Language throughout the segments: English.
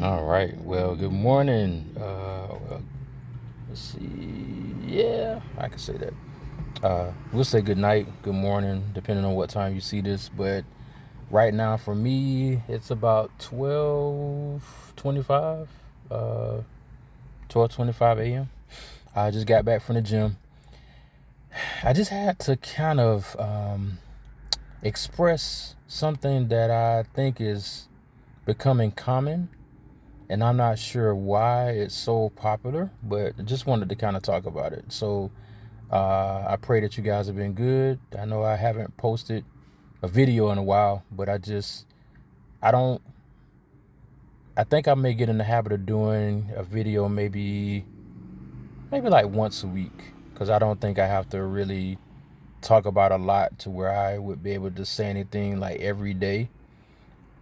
All right. Well, good morning. Let's see. Yeah, I can say that. We'll say good night, good morning, depending on what time you see this. But right now, for me, it's about 12:25. 12:25 a.m. I just got back from the gym. I just had to kind of express something that I think is becoming common, and I'm not sure why it's so popular, but just wanted to kind of talk about it. So I pray that you guys have been good. I know I haven't posted a video in a while, but I don't, I think I may get in the habit of doing a video maybe like once a week, because I don't think I have to really talk about a lot to where I would be able to say anything like every day.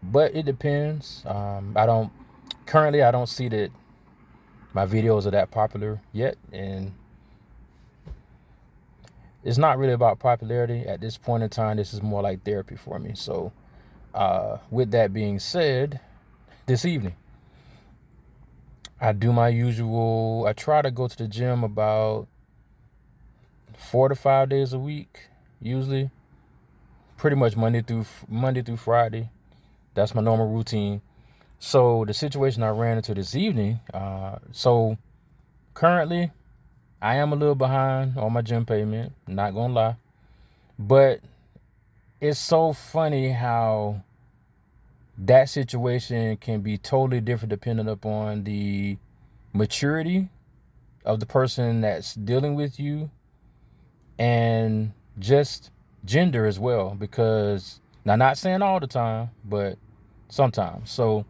But it depends. I don't see that my videos are that popular yet, and it's not really about popularity at this point in time. This is more like therapy for me. So with that being said, this evening I do my usual. I try to go to the gym about 4 to 5 days a week, usually pretty much Monday through Friday. That's my normal routine. So the situation I ran into this evening, so currently I am a little behind on my gym payment, not gonna lie. But it's so funny how that situation can be totally different depending upon the maturity of the person that's dealing with you, and just gender as well. Because now, not saying all the time, but sometimes. So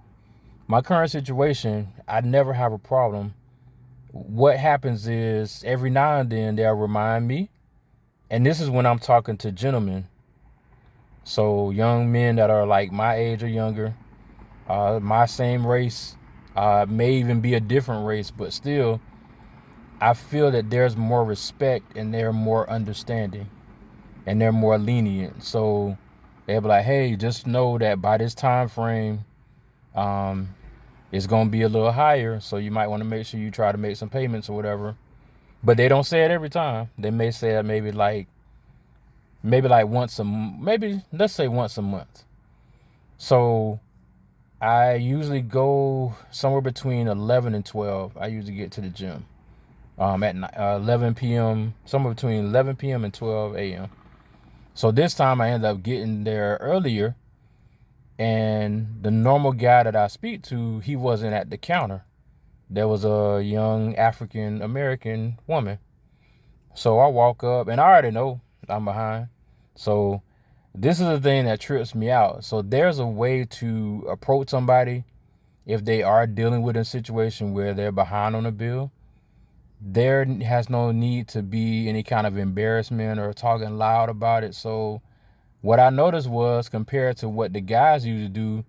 my current situation, I never have a problem. What happens is every now and then they'll remind me, and this is when I'm talking to gentlemen, so young men that are like my age or younger, my same race, may even be a different race, but still, I feel that there's more respect and they're more understanding and they're more lenient. So they'll be like, hey, just know that by this time frame, um, it's gonna be a little higher, so you might want to make sure you try to make some payments or whatever. But they don't say it every time. They may say it maybe like maybe let's say once a month. So I usually go somewhere between 11 and 12. I usually get to the gym at 11 p.m., somewhere between 11 p.m. and 12 a.m. So this time I ended up getting there earlier, and the normal guy that I speak to, he wasn't at the counter. There was a young African American woman. So I walk up, and I already know I'm behind. So this is the thing that trips me out. So there's a way to approach somebody if they are dealing with a situation where they're behind on a bill. There has no need to be any kind of embarrassment or talking loud about it. So what I noticed was, compared to what the guys usually do,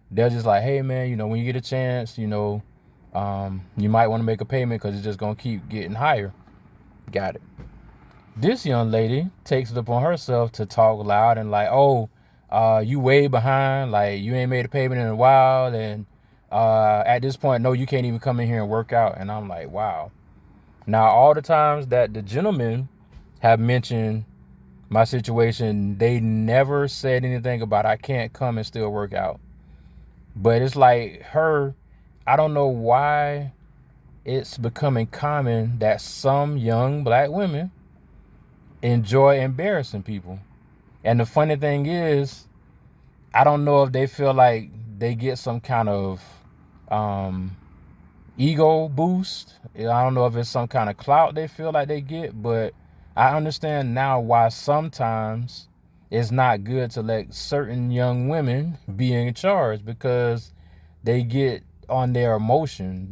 they're just like, hey man, when you get a chance, you might want to make a payment because it's just gonna keep getting higher. Got it. This young lady takes it upon herself to talk loud and like, oh, you way behind, like you ain't made a payment in a while, and at this point, no, you can't even come in here and work out. And I'm like, wow. Now, all the times that the gentlemen have mentioned my situation, they never said anything about I can't come and still work out. But it's like I don't know why it's becoming common that some young black women enjoy embarrassing people. And the funny thing is, I don't know if they feel like they get some kind of um, ego boost. I don't know if it's some kind of clout they feel like they get, but I understand now why sometimes it's not good to let certain young women be in charge, because they get on their emotion.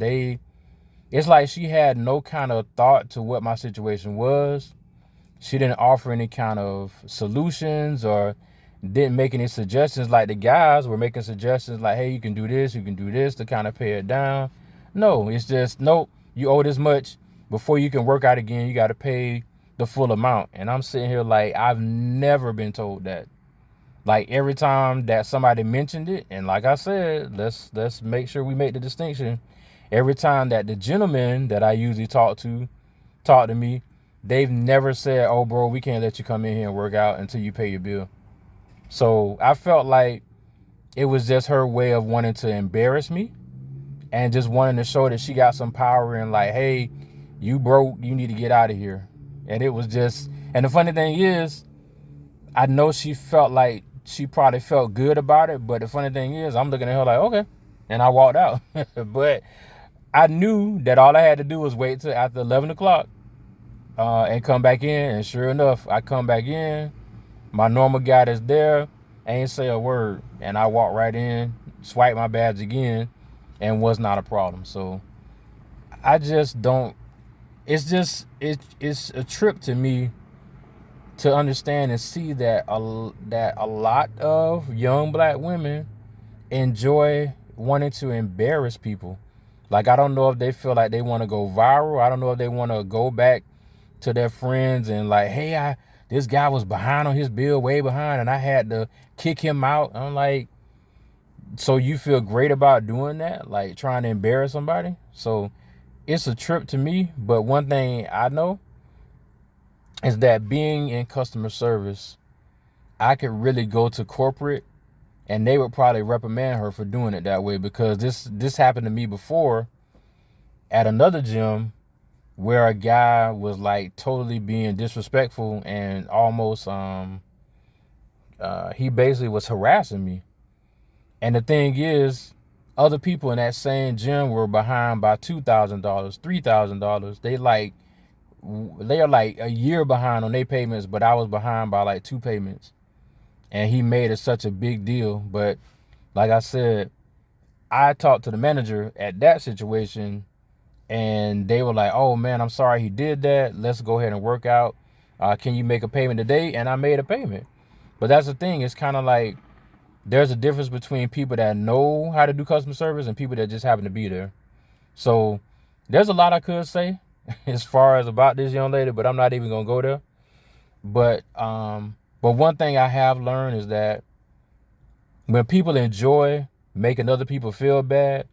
It's like she had no kind of thought to what my situation was. She didn't offer any kind of solutions or didn't make any suggestions like the guys were making suggestions like, hey, you can do this to kind of pay it down. No, it's just, nope, you owe this much. Before you can work out again, you got to pay the full amount. And I'm sitting here like, I've never been told that. Like every time that somebody mentioned it, and like I said, let's make sure we make the distinction. Every time that the gentlemen that I usually talk to me, they've never said, "Oh, bro, we can't let you come in here and work out until you pay your bill." So I felt like it was just her way of wanting to embarrass me and just wanting to show that she got some power and like, hey, you broke, you need to get out of here. And it was just, and the funny thing is, I know she felt like she probably felt good about it, but the funny thing is, I'm looking at her like, okay, and I walked out. But I knew that all I had to do was wait till after 11 o'clock and come back in. And sure enough, I come back in. My normal guy that's there ain't say a word. And I walked right in, swiped my badge again, and was not a problem. So I just don't, it's a trip to me to understand and see that a lot of young black women enjoy wanting to embarrass people. Like, I don't know if they feel like they want to go viral. I don't know if they want to go back to their friends and like, hey, this guy was behind on his bill, way behind, and I had to kick him out. I'm like, so you feel great about doing that, like trying to embarrass somebody? So it's a trip to me. But one thing I know is that being in customer service, I could really go to corporate and they would probably reprimand her for doing it that way, because this happened to me before at another gym where a guy was like totally being disrespectful and almost he basically was harassing me. And the thing is, other people in that same gym were behind by $2,000, $3,000. They are like a year behind on their payments, but I was behind by like 2 payments. And he made it such a big deal. But like I said, I talked to the manager at that situation, and they were like, oh man, I'm sorry he did that. Let's go ahead and work out. Can you make a payment today? And I made a payment. But that's the thing. It's kind of like there's a difference between people that know how to do customer service and people that just happen to be there. So there's a lot I could say as far as about this young lady, but I'm not even gonna go there. But one thing I have learned is that when people enjoy making other people feel bad,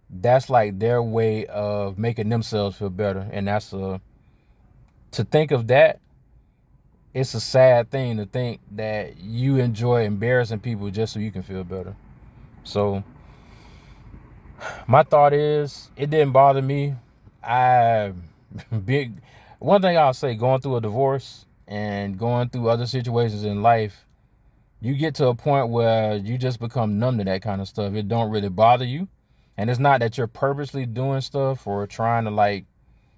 that's like their way of making themselves feel better. And to think of that, it's a sad thing to think that you enjoy embarrassing people just so you can feel better. So my thought is, it didn't bother me. One thing I'll say, going through a divorce and going through other situations in life, you get to a point where you just become numb to that kind of stuff. It don't really bother you. And it's not that you're purposely doing stuff or trying to like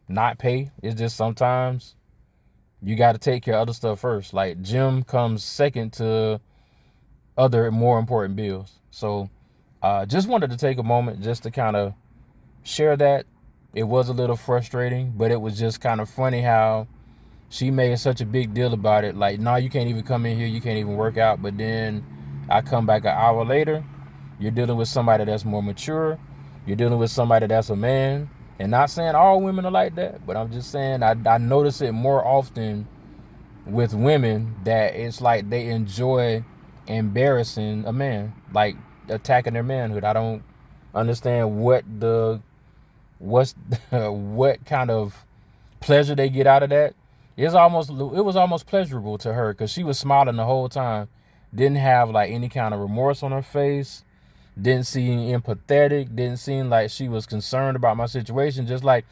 not pay. It's just sometimes you got to take care of other stuff first. Like gym comes second to other more important bills. So just wanted to take a moment just to kind of share that. It was a little frustrating, but it was just kind of funny how she made such a big deal about it. Like, no, you can't even come in here. You can't even work out. But then I come back an hour later. You're dealing with somebody that's more mature. You're dealing with somebody that's a man. And not saying all women are like that, but I'm just saying I notice it more often with women that it's like they enjoy embarrassing a man, like attacking their manhood. I don't understand what kind of pleasure they get out of that. It was almost pleasurable to her because she was smiling the whole time, didn't have like any kind of remorse on her face, didn't seem empathetic, didn't seem like she was concerned about my situation. Just like,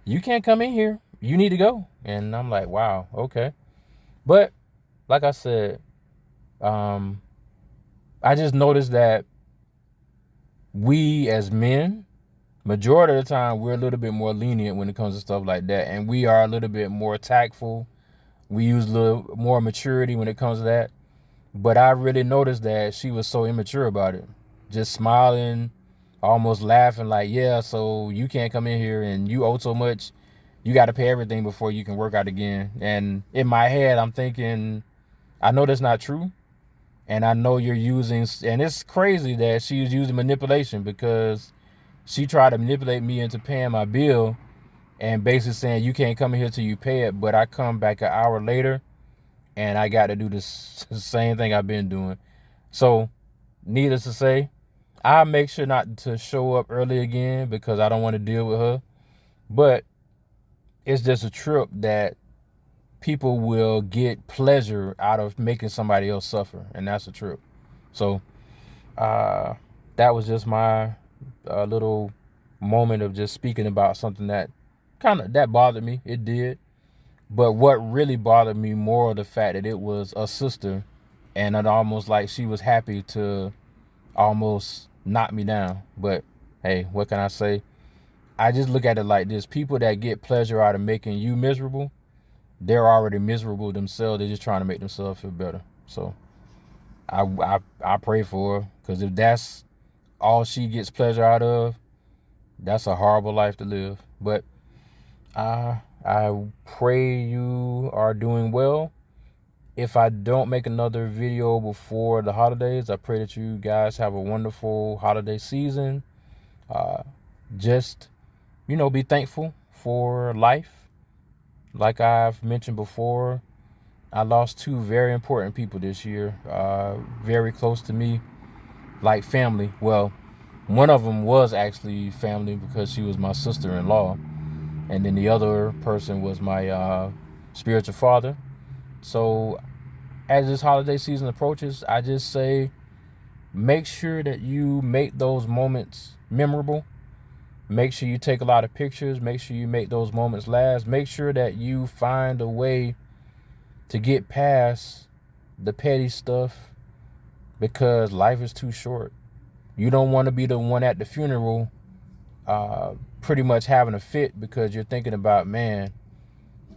you can't come in here, you need to go. And I'm like, wow, okay. But like I said, I just noticed that we as men, majority of the time, we're a little bit more lenient when it comes to stuff like that. And we are a little bit more tactful. We use a little more maturity when it comes to that. But I really noticed that she was so immature about it. Just smiling, almost laughing like, yeah, so you can't come in here and you owe so much. You got to pay everything before you can work out again. And in my head, I'm thinking, I know that's not true. And I know you're using, and it's crazy that she was using manipulation, because she tried to manipulate me into paying my bill and basically saying, you can't come in here till you pay it. But I come back an hour later and I got to do this same thing I've been doing. So, needless to say, I make sure not to show up early again because I don't want to deal with her. But it's just a trip that people will get pleasure out of making somebody else suffer, and that's a trip. So that was just my little moment of just speaking about something that that bothered me. It did. But what really bothered me more the fact that it was a sister, and it almost like she was happy to almost knock me down. But hey, what can I say? I just look at it like this: people that get pleasure out of making you miserable, they're already miserable themselves. They're just trying to make themselves feel better. So I pray for her, because if that's all she gets pleasure out of, that's a horrible life to live. But I pray you are doing well. If I don't make another video before the holidays, I pray that you guys have a wonderful holiday season. Just, be thankful for life. Like I've mentioned before, I lost two very important people this year, very close to me, like family. Well, one of them was actually family because she was my sister-in-law, and then the other person was my spiritual father. So as this holiday season approaches, I just say make sure that you make those moments memorable. Make sure you take a lot of pictures. Make sure you make those moments last. Make sure that you find a way to get past the petty stuff, because life is too short. You don't want to be the one at the funeral pretty much having a fit because you're thinking about, man,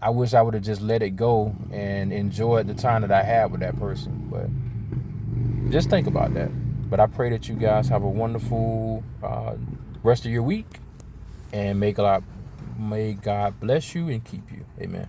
I wish I would have just let it go and enjoyed the time that I had with that person. But just think about that. But I pray that you guys have a wonderful rest of your week, and may God bless you and keep you. Amen.